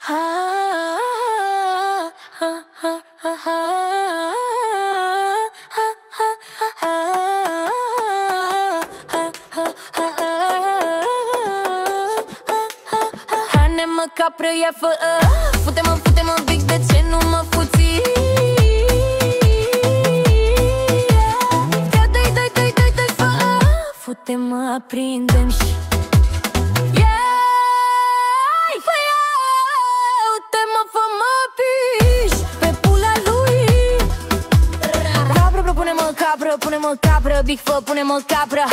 Mă capră, ia fă fute-mă, fute-mă un pic, de ce nu mă fuți? Dă-i, fă fute-mă, aprindem și fute-mă, fă-mă piși pe pula lui. Capră, pune-mă capră, pune-mă capră, big fă, pune-mă capră.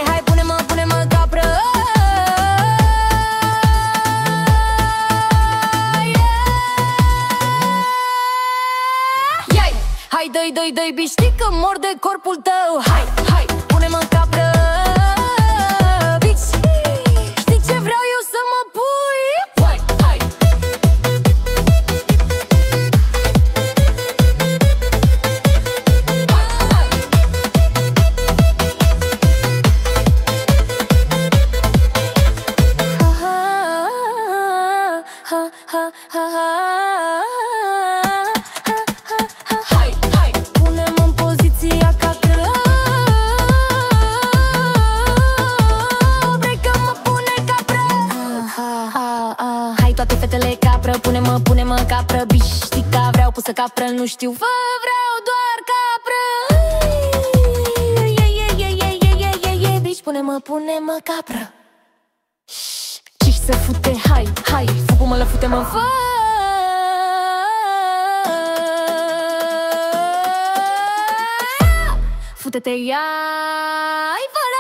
Hai, pune-mă capră. Hai, dă-i, bitch, știi că mor de corpul tău. Hai, pune-mă capră, bitch. Știi ce vreau eu să mă pui? Hai. Toate fetele capră, pune-mă capră, bici, știi că vreau pusă capră, nu știu, vreau doar capră. Bici, pune-mă capră. Ciși se fute, hai, fupă-mă, fute-mă, fă. Fute-te, ia-i, fără.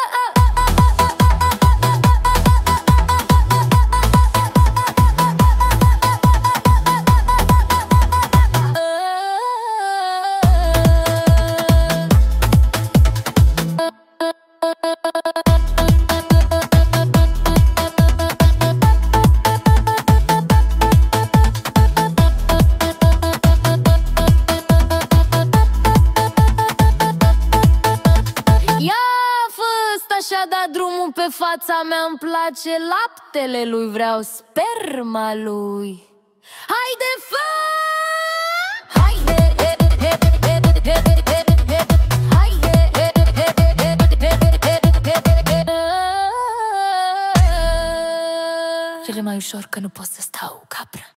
Și-a dat drumul pe fața mea, îmi place laptele lui, vreau sperma lui. Haide, fă! Cele mai ușor că nu pot să stau capră.